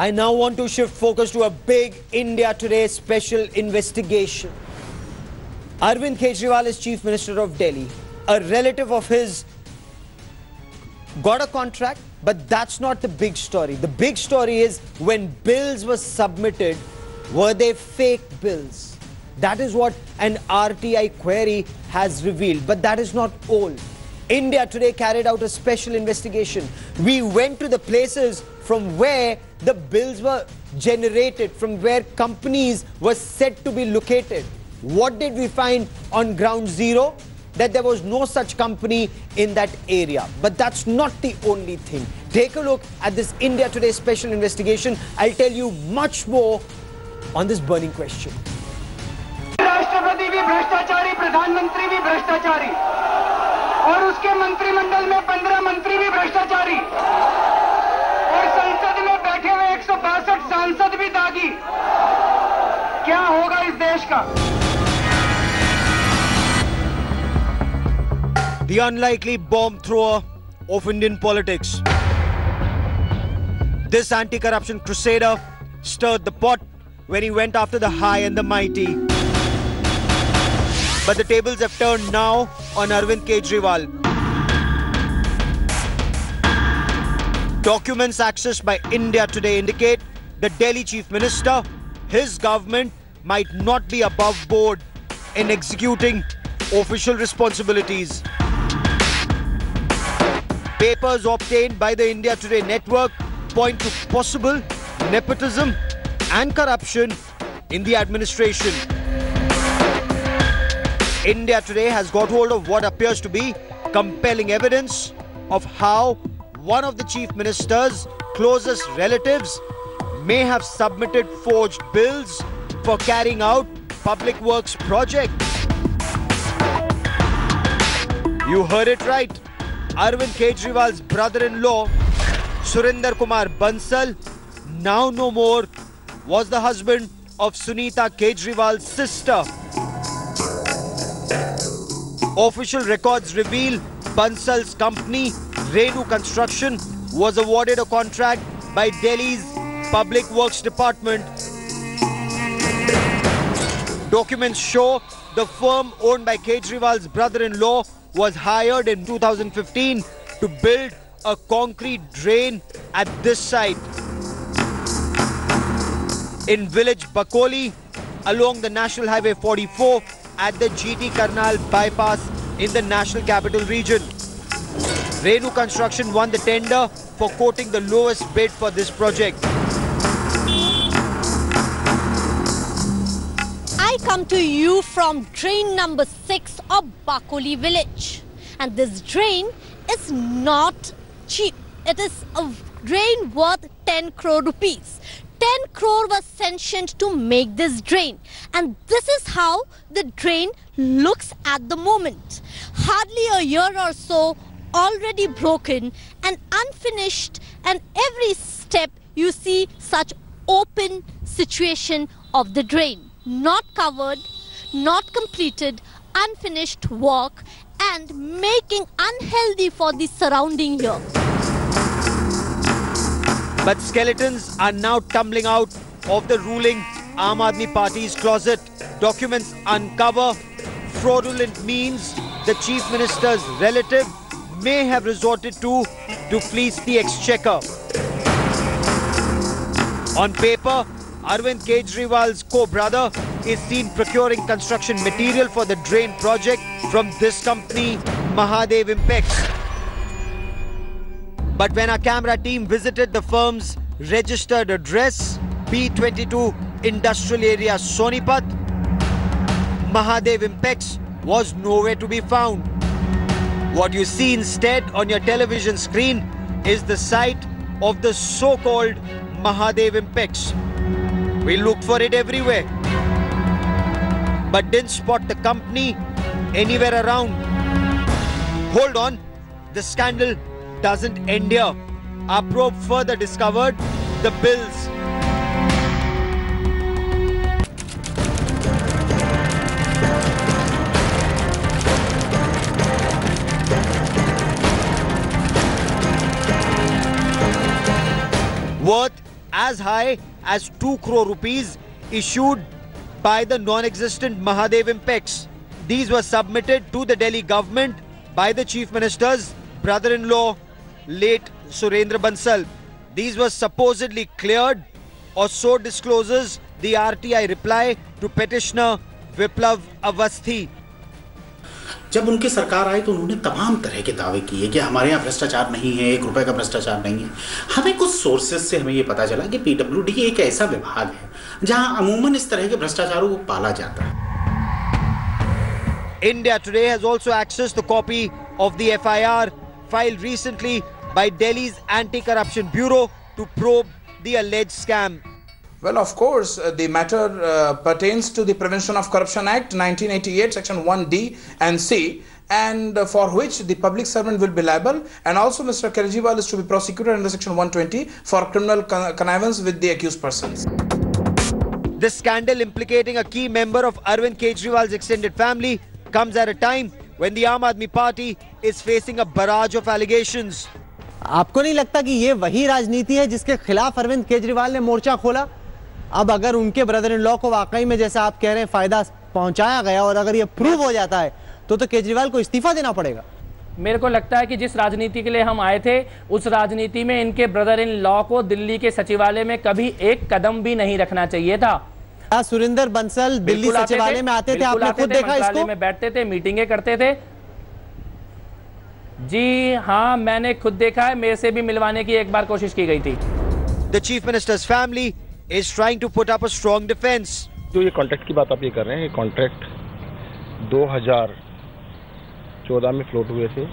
I now want to shift focus to a big India Today special investigation. Arvind Kejriwal is Chief Minister of Delhi. A relative of his got a contract, but that's not the big story. The big story is when bills were submitted, were they fake bills? That is what an RTI query has revealed, but that is not all. India Today carried out a special investigation. We went to the places from where the bills were generated, from where companies were said to be located. What did we find on ground zero? That there was no such company in that area. But that's not the only thing. Take a look at this India Today special investigation. I'll tell you much more on this burning question. राष्ट्रपति भी भ्रष्टाचारी, प्रधानमंत्री भी भ्रष्टाचारी और उसके मंत्रिमंडल में 15 मंत्री भी भ्रष्टाचारी और संसद में बैठे हुए 162 सांसद भी दागी। क्या होगा इस देश का? The unlikely bomb thrower of Indian politics. This anti-corruption crusader stirred the pot when he went after the high and the mighty. But the tables have turned now on Arvind Kejriwal. Documents accessed by India Today indicate the Delhi Chief Minister, his government might not be above board in executing official responsibilities. Papers obtained by the India Today network point to possible nepotism and corruption in the administration. India Today has got hold of what appears to be compelling evidence of how one of the Chief Minister's closest relatives may have submitted forged bills for carrying out public works projects. You heard it right. Arvind Kejriwal's brother-in-law, Surinder Kumar Bansal, now no more, was the husband of Sunita Kejriwal's sister. Official records reveal Bansal's company, Renu Construction, was awarded a contract by Delhi's Public Works Department. Documents show the firm owned by Kejriwal's brother-in-law was hired in 2015 to build a concrete drain at this site. In village Bakoli, along the National Highway 44 at the GT Karnal bypass in the National Capital Region. Renu Construction won the tender for quoting the lowest bid for this project. I come to you from drain number 6 of Bakoli village, and this drain is not cheap. It is a drain worth 10 crore rupees. 10 crore was sanctioned to make this drain, and this is how the drain looks at the moment. Hardly a year or so, already broken and unfinished, and every step you see such open situation of the drain. Not covered, not completed, unfinished work, and making unhealthy for the surrounding here. But skeletons are now tumbling out of the ruling Aam Aadmi Party's closet. Documents uncover fraudulent means the Chief Minister's relative may have resorted to fleece the exchequer. On paper, Arvind Kejriwal's co-brother is seen procuring construction material for the drain project from this company, Mahadev Impex. But when our camera team visited the firm's registered address, B22 Industrial Area, Sonipat, Mahadev Impex was nowhere to be found. What you see instead on your television screen is the site of the so-called Mahadev Impex. We looked for it everywhere, but didn't spot the company anywhere around. Hold on, the scandal doesn't end here. Our probe further discovered the bills. Worth as high as 2 crore rupees issued by the non-existent Mahadev Impex. These were submitted to the Delhi government by the Chief Minister's brother-in-law, late Surendra Bansal. These were supposedly cleared, or so discloses the RTI reply to petitioner Viplav Avasthi. जब उनकी सरकार आई तो उन्होंने तमाम तरह के दावे किए कि हमारे यहाँ भ्रष्टाचार नहीं है, 1 रुपए का भ्रष्टाचार नहीं है। हमें कुछ सोर्सेज से हमें ये पता चला कि पीडब्ल्यूडी एक ऐसा विभाग है जहां अमूमन इस तरह के भ्रष्टाचारों को पाला जाता है। India Today has also accessed the copy of the FIR filed recently by Delhi's Anti-Corruption Bureau to probe the alleged scam. Well, of course, the matter pertains to the Prevention of Corruption Act 1988, Section 1D and C, and for which the public servant will be liable, and also Mr. Kejriwal is to be prosecuted under Section 120 for criminal connivance with the accused persons. This scandal implicating a key member of Arvind Kejriwal's extended family comes at a time when the Aam Aadmi Party is facing a barrage of allegations. आपको नहीं लगता कि ये वही राजनीति है जिसके खिलाफ अरविंद केजरीवाल ने मोर्चा खोला? अब अगर उनके ब्रदर इन लॉ को वाकई में जैसा आप कह रहे हैं फायदा पहुंचाया गया और अगर ये प्रूव हो जाता है तो केजरीवाल को इस्तीफा देना पड़ेगा। मेरे को लगता है कि जिस राजनीति के लिए हम आए थे उस राजनीति में इनके ब्रदर इन लॉ को दिल्ली के सचिवालय में कभी एक कदम भी नहीं रखना चाहिए था। सुरेंद्र बंसल दिल्ली सचिवालय में आते थे, आपने खुद देखा इसको? में बैठते थे, मीटिंगें करते थे। जी हाँ, मैंने खुद देखा है, मेरे से भी मिलवाने की एक बार कोशिश की गई थी। The Chief Minister's family is trying to put up a strong defense. जो ये कॉन्ट्रैक्ट की बात आप ये कर रहे हैं, ये कॉन्ट्रैक्ट 2014 में फ्लोट हुए थे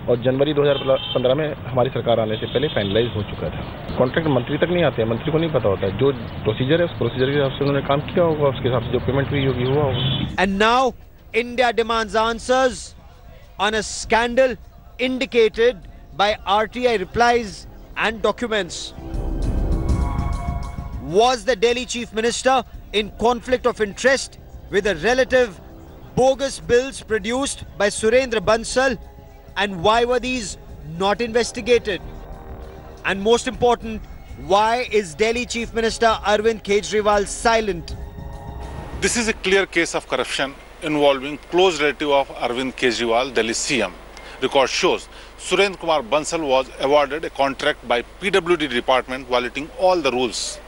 और जनवरी 2015 में हमारी सरकार आने से पहले फाइनलाइज हो चुका था। कॉन्ट्रैक्ट मंत्री तक नहीं आते हैं, मंत्री को नहीं पता होता है। जो प्रोसीजर है उस प्रोसीजर के हिसाब से उन्होंने काम किया होगा, उसके हिसाब से जो पेमेंट हुई होगी हुआ होगा। And now India demands answers on a scandal indicated by RTI replies and documents. Was the Delhi Chief Minister in conflict of interest with a relative? Bogus bills produced by Surendra Bansal, and why were these not investigated? And most important, why is Delhi Chief Minister Arvind Kejriwal silent? This is a clear case of corruption involving close relative of Arvind Kejriwal, Delhi CM. Record shows Surendra Kumar Bansal was awarded a contract by PWD department violating all the rules.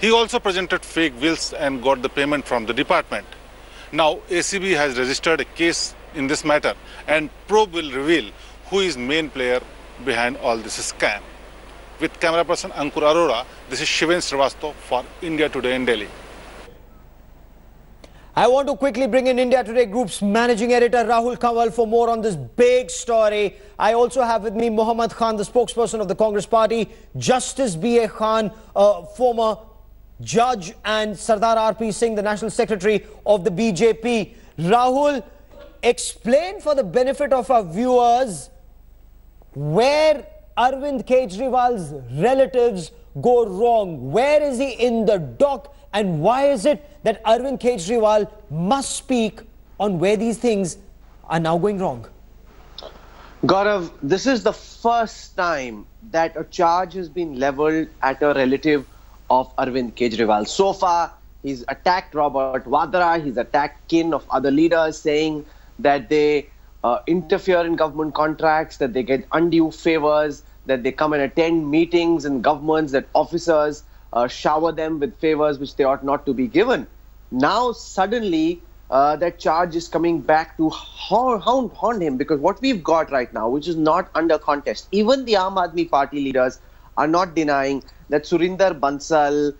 He also presented fake bills and got the payment from the department. Now ACB has registered a case in this matter and probe will reveal who is main player behind all this scam. With camera person Ankur Arora, this is Shiven Srivastava for India Today in Delhi. I want to quickly bring in India Today Group's managing editor Rahul Kanwal for more on this big story. I also have with me Muhammad Khan, the spokesperson of the Congress Party, Justice B.A. Khan, former judge, and Sardar R.P. Singh, the National Secretary of the BJP. Rahul, explain for the benefit of our viewers where Arvind Kejriwal's relatives go wrong. Where is he in the dock? And why is it that Arvind Kejriwal must speak on where these things are now going wrong? Gaurav, this is the first time that a charge has been leveled at a relative of Arvind Kejriwal. So far, he's attacked Robert Vadra, he's attacked kin of other leaders, saying that they interfere in government contracts, that they get undue favors, that they come and attend meetings in governments, that officers shower them with favors which they ought not to be given. Now suddenly that charge is coming back to haunt him, because what we've got right now, which is not under contest, even the Aam Aadmi Party leaders are not denying that Surinder Bansal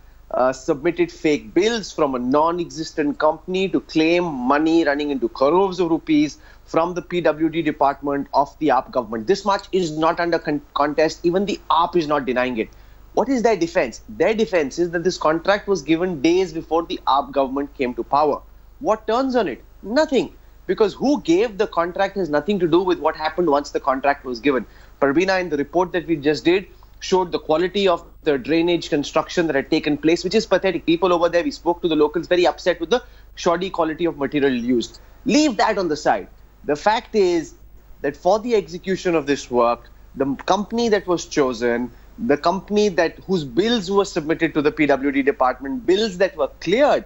submitted fake bills from a non-existent company to claim money running into crores of rupees from the PWD department of the AAP government. This much is not under contest. Even the AAP is not denying it. What is their defense? Their defense is that this contract was given days before the AAP government came to power. What turns on it? Nothing. Because who gave the contract has nothing to do with what happened once the contract was given. Parveena, in the report that we just did, showed the quality of the drainage construction that had taken place, which is pathetic. People over there, we spoke to the locals, very upset with the shoddy quality of material used. Leave that on the side. The fact is that for the execution of this work, the company that was chosen the company whose bills were submitted to the PWD department, bills that were cleared,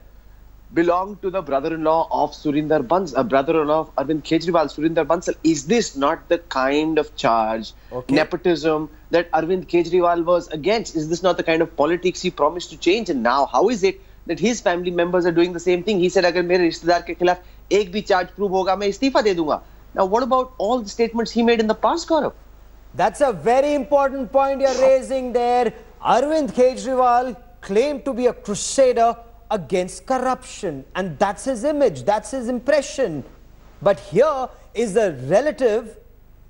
belonged to the brother-in-law of Surinder Bansal, brother-in-law of Arvind Kejriwal, Surinder Bansal. Is this not the kind of charge, nepotism, that Arvind Kejriwal was against? Is this not the kind of politics he promised to change? And now, how is it that his family members are doing the same thing? He said, "Agar mere rishtedar ke khilaf ek bhi charge prove hoga, main istifa de dunga." Now, what about all the statements he made in the past, Gaurav? That's a very important point you're raising there. Arvind Kejriwal claimed to be a crusader against corruption, and that's his image, that's his impression. But here is a relative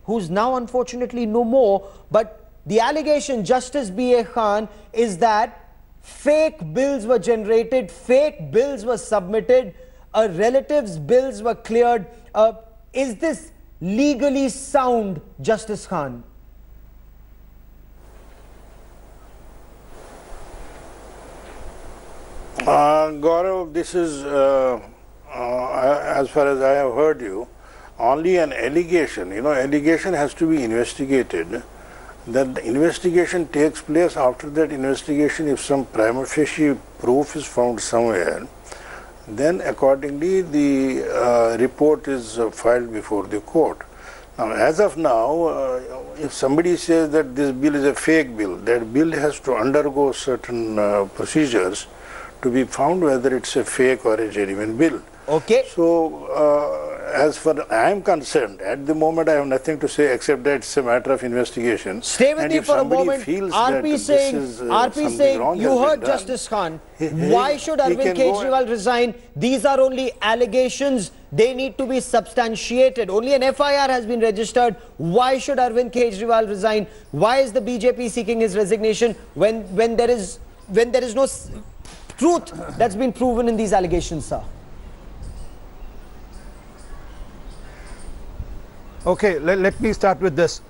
who's now unfortunately no more, but the allegation, Justice B.A. Khan, is that fake bills were generated, fake bills were submitted, a relative's bills were cleared. Is this legally sound, Justice Khan? Gaurav, this is, as far as I have heard you, only an allegation. You know, allegation has to be investigated. That the investigation takes place. After that investigation, if some prima facie proof is found somewhere, then accordingly the report is filed before the court. Now, as of now, if somebody says that this bill is a fake bill, that bill has to undergo certain procedures to be found whether it's a fake or a genuine bill. Okay. So, as far as I am concerned, at the moment I have nothing to say except that it's a matter of investigation. Stay with me for a moment. RP saying, you heard Justice Khan. Why should Arvind Kejriwal resign? These are only allegations. They need to be substantiated. Only an FIR has been registered. Why should Arvind Kejriwal resign? Why is the BJP seeking his resignation when there is no truth that's been proven in these allegations, sir? Okay, let me start with this.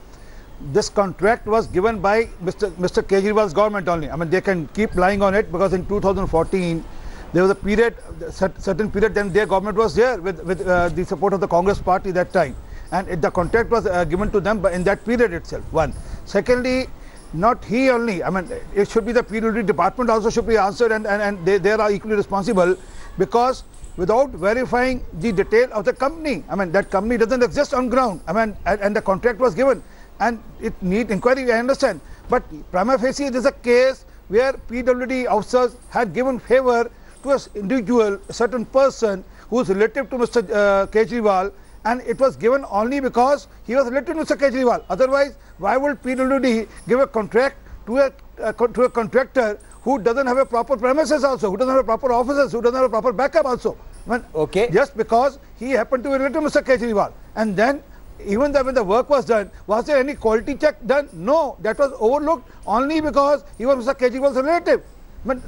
This contract was given by Mr. Kejriwal's government only. I mean, they can keep lying on it because in 2014, there was a period, certain period, then their government was there with the support of the Congress party that time. And the contract was given to them in that period itself, one. Secondly, not he only, I mean, it should be the PWD department also should be answered, and they are equally responsible, because without verifying the detail of the company, I mean, that company doesn't exist on ground, I mean, and the contract was given, and it needs inquiry, I understand. But prima facie, it is a case where PWD officers had given favor to an individual, a certain person who is relative to Mr. Kejriwal, and it was given only because he was related to Mr. Kejriwal. Otherwise, why would PWD give a contract to a contractor who doesn't have a proper premises also, who doesn't have a proper offices, who doesn't have a proper backup also? I mean, just because he happened to be related to Mr. Kejriwal. And then, even when the work was done, was there any quality check done? No, that was overlooked only because he was Mr. Kejriwal's relative. But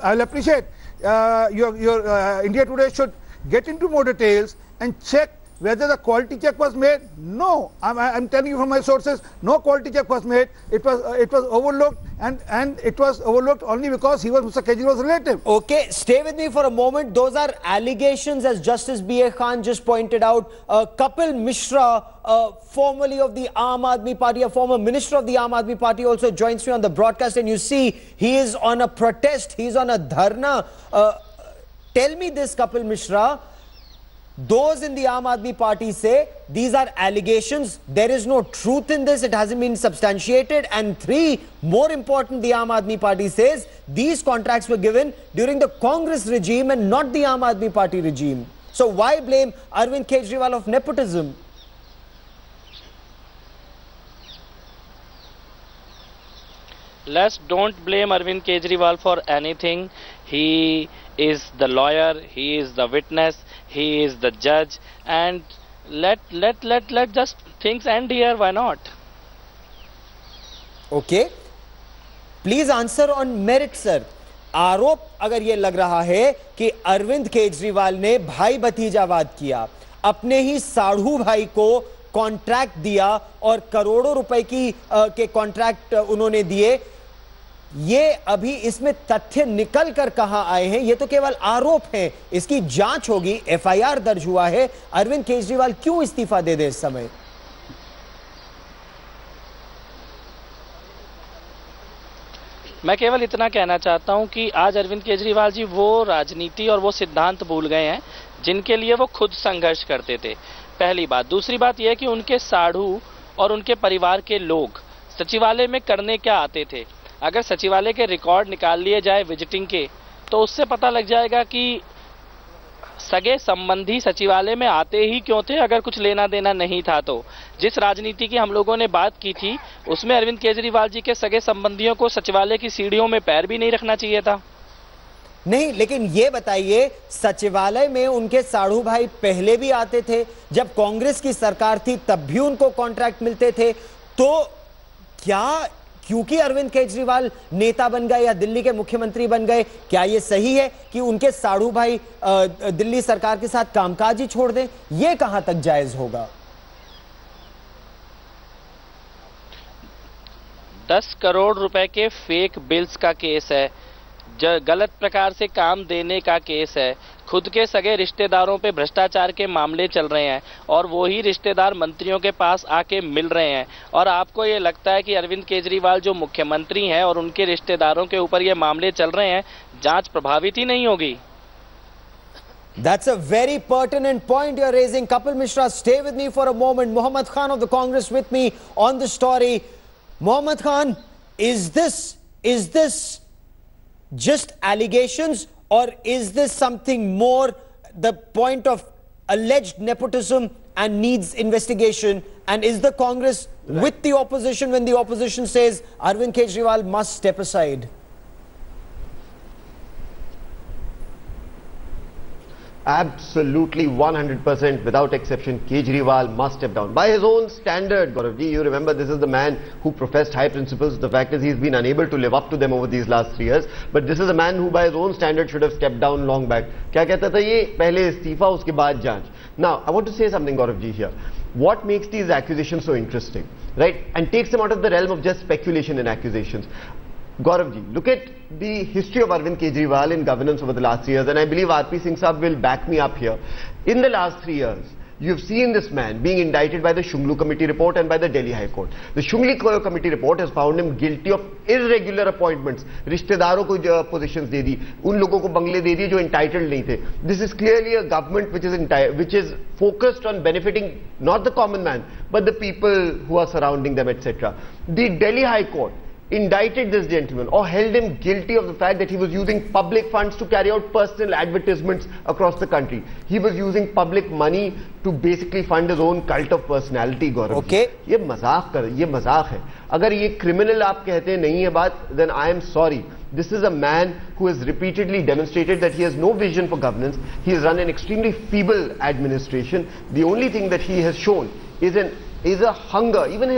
I'll appreciate your India Today should get into more details and check whether the quality check was made. No, I'm telling you from my sources, no quality check was made. It was overlooked, and it was overlooked only because he was Mr. Kejriwal's relative. Okay, stay with me for a moment. Those are allegations, as Justice B.A. Khan just pointed out. Kapil Mishra, formerly of the Aam Aadmi Party, a former minister of the Aam Aadmi Party, also joins me on the broadcast, and you see he is on a protest, he's on a dharna. Tell me this, Kapil Mishra. Those in the Aam Aadmi Party say these are allegations, there is no truth in this, it hasn't been substantiated. And three, more important, the Aam Aadmi Party says these contracts were given during the Congress regime and not the Aam Aadmi Party regime. So why blame Arvind Kejriwal of nepotism? Let's don't blame Arvind Kejriwal for anything. He is the lawyer, he is the witness, he is the judge, and let just things end here. Why not? Okay, please answer on merit, sir. आरोप अगर ये लग रहा है कि अरविंद केजरीवाल ने भाई भतीजावाद किया, अपने ही साढ़ू भाई को कॉन्ट्रैक्ट दिया और करोड़ों रुपए के कॉन्ट्रैक्ट उन्होंने दिए, ये अभी इसमें तथ्य निकल कर कहां आए हैं? ये तो केवल आरोप हैं, इसकी जांच होगी, एफआईआर दर्ज हुआ है। अरविंद केजरीवाल क्यों इस्तीफा दे इस समय? मैं केवल इतना कहना चाहता हूं कि आज अरविंद केजरीवाल जी वो राजनीति और वो सिद्धांत भूल गए हैं जिनके लिए वो खुद संघर्ष करते थे। पहली बात। दूसरी बात यह है कि उनके साढ़ू और उनके परिवार के लोग सचिवालय में करने क्या आते थे। अगर सचिवालय के रिकॉर्ड निकाल लिए जाए विजिटिंग के, तो उससे पता लग जाएगा कि सगे संबंधी सचिवालय में आते ही क्यों थे, अगर कुछ लेना देना नहीं था तो। जिस राजनीति की हम लोगों ने बात की थी उसमें अरविंद केजरीवाल जी के सगे संबंधियों को सचिवालय की सीढ़ियों में पैर भी नहीं रखना चाहिए था। नहीं, लेकिन ये बताइए, सचिवालय में उनके साढ़ू भाई पहले भी आते थे, जब कांग्रेस की सरकार थी तब भी उनको कॉन्ट्रैक्ट मिलते थे। तो क्या क्योंकि अरविंद केजरीवाल नेता बन गए या दिल्ली के मुख्यमंत्री बन गए, क्या यह सही है कि उनके साढ़ू भाई दिल्ली सरकार के साथ कामकाज ही छोड़ दें? यह कहां तक जायज होगा? 10 करोड़ रुपए के फेक बिल्स का केस है, गलत प्रकार से काम देने का केस है, खुद के सगे रिश्तेदारों पे भ्रष्टाचार के मामले चल रहे हैं और वो ही रिश्तेदार मंत्रियों के पास आके मिल रहे हैं। और आपको ये लगता है कि अरविंद केजरीवाल जो मुख्यमंत्री हैं और उनके रिश्तेदारों के ऊपर ये मामले चल रहे हैं, जांच प्रभावित ही नहीं होगी? That's a very pertinent point you're raising. Kapil Mishra, stay with me for a moment. Mohammad Khan of the Congress with me on the story. Mohammad Khan, is this just allegations, or is this something more, the point of alleged nepotism and needs investigation? And is the Congress with the opposition when the opposition says Arvind Kejriwal must step aside? Absolutely 100% without exception, Kejriwal must step down. By his own standard, Gauravji, you remember this is the man who professed high principles. The fact is he's been unable to live up to them over these last 3 years. But this is a man who by his own standard should have stepped down long back. क्या कहता था ये? पहले इस्तीफा उसके बाद जांच. Now, I want to say something, Gauravji, here. What makes these accusations so interesting, right? And takes them out of the realm of just speculation and accusations. Gauravji, look at the history of Arvind Kejriwal in governance over the last 3 years, and I believe R.P. Singh Saab will back me up here. In the last 3 years, you've seen this man being indicted by the Shunglu Committee report and by the Delhi High Court. The Shunglu Committee report has found him guilty of irregular appointments. रिश्तेदारों को positions दे दी, उन लोगों को बंगले दे दिए जो entitled नहीं थे. This is clearly a government which is focused on benefiting not the common man, but the people who are surrounding them, etc. The Delhi High Court indicted this gentleman or held him guilty of the fact that he was using public funds to carry out personal advertisements across the country. He was using public money to basically fund his own cult of personality, Gaurav. Okay. ये मजाक है. अगर ये criminal आप कहते नहीं है बात, then I am sorry. This is a man who has repeatedly demonstrated that he has no vision for governance. He has run an extremely feeble administration. The only thing that he has shown is a hunger. Even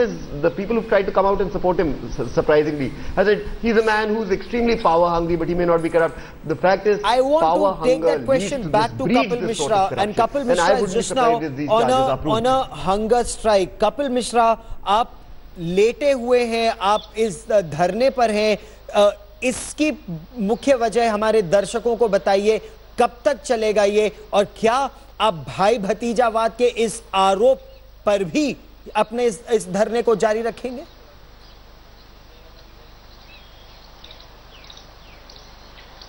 the people who've tried to come out and support him, surprisingly, has said he's a man who's extremely power hungry, but he may not be corrupt. The fact is, I want to take that question back to Kapil Mishra, and Kapil Mishra is just now on a hunger strike. Kapil Mishra, आप लेटे हुए हैं, आप इस धरने पर हैं, इसकी मुख्य वजह हमारे दर्शकों को बताइए, कब तक चलेगा ये, और क्या आप भाई भतीजावाद के इस आरोप पर भी अपने इस धरने को जारी रखेंगे?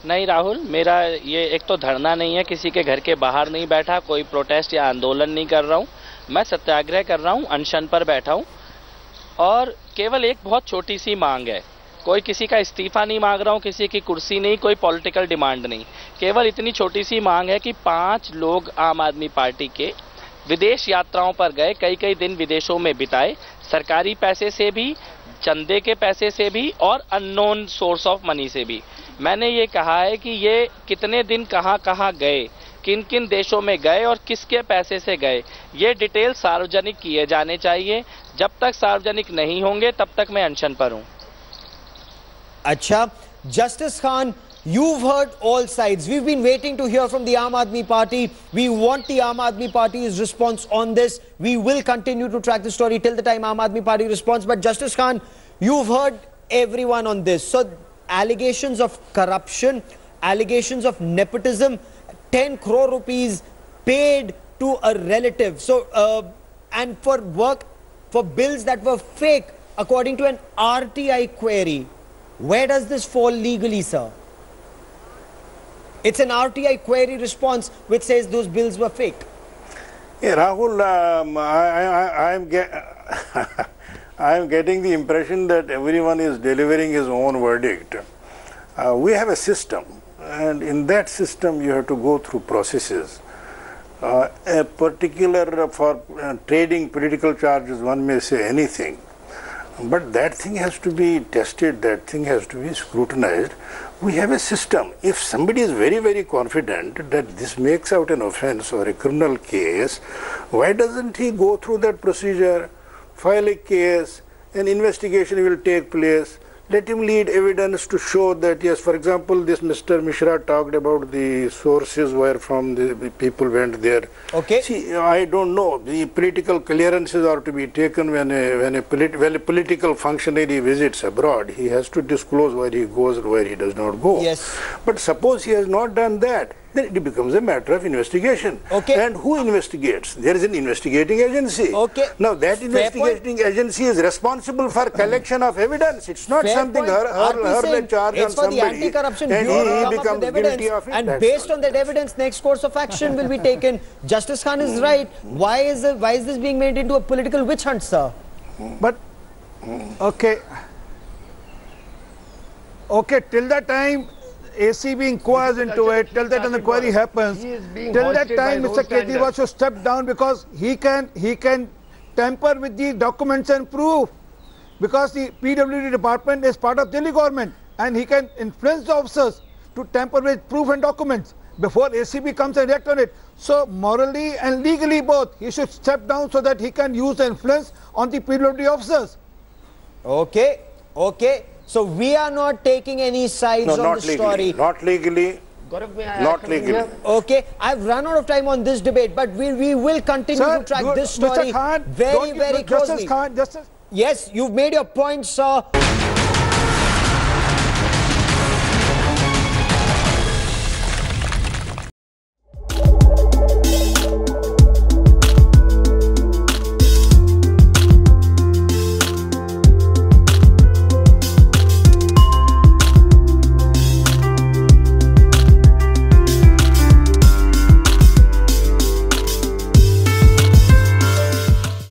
नहीं राहुल, मेरा ये एक तो धरना नहीं है, किसी के घर के बाहर नहीं बैठा, कोई प्रोटेस्ट या आंदोलन नहीं कर रहा हूं, मैं सत्याग्रह कर रहा हूं, अनशन पर बैठा हूं और केवल एक बहुत छोटी सी मांग है। कोई किसी का इस्तीफा नहीं मांग रहा हूं, किसी की कुर्सी नहीं, कोई पॉलिटिकल डिमांड नहीं, केवल इतनी छोटी सी मांग है कि 5 लोग आम आदमी पार्टी के विदेश यात्राओं पर गए, कई दिन विदेशों में बिताए, सरकारी पैसे से भी, चंदे के पैसे से भी और अननोन सोर्स ऑफ मनी से भी। मैंने ये कहा है कि ये कितने दिन कहां गए, किन किन देशों में गए और किसके पैसे से गए, ये डिटेल सार्वजनिक किए जाने चाहिए। जब तक सार्वजनिक नहीं होंगे तब तक मैं अनशन पर हूं। अच्छा, Justice Khan, you've heard all sides. We've been waiting to hear from the Aam Aadmi Party. We want the Aam Aadmi Party's response on this. We will continue to track the story till the time Aam Aadmi Party responds. But Justice Khan, you've heard everyone on this. So allegations of corruption, allegations of nepotism, 10 crore rupees paid to a relative. So, and for bills that were fake, according to an RTI query. Where does this fall legally, sir? It's an RTI query response which says those bills were fake. Yeah, Rahul, I am getting the impression that everyone is delivering his own verdict. We have a system, and in that system you have to go through processes. A particular for trading political charges, one may say anything, but that thing has to be tested, that thing has to be scrutinized. We have a system. If somebody is very, very confident that this makes out an offense or a criminal case, why doesn't he go through that procedure, file a case, an investigation will take place, let him lead evidence to show that, yes, for example, this Mr. Mishra talked about the sources where from the people went there. Okay. See, I don't know. The political clearances are to be taken when a political functionary visits abroad. He has to disclose where he goes and where he does not go. Yes. But suppose he has not done that, then it becomes a matter of investigation. Okay. And who investigates? There is an investigating agency. Okay. Now that investigating agency is responsible for collection of evidence. It's not something hurl a charge on somebody. It's for the Anti-Corruption Bureau to come up with evidence, and based on that evidence, next course of action will be taken. Justice Khan is right. Why is this being made into a political witch hunt, sir? But okay, till that time ACB inquires into it, till that inquiry happens, till that time Mr. Kejriwal should step down, because he can tamper with the documents and proof, because the PWD department is part of Delhi government and he can influence the officers to tamper with proof and documents before ACB comes and react on it. So morally and legally both, he should step down so that he can use the influence on the PWD officers. Okay, okay. So we are not taking any sides on the story. Not legally. Not legally. Okay, I've run out of time on this debate, but we will continue to track this story very closely. Justice Khan, Yes, you've made your point, sir.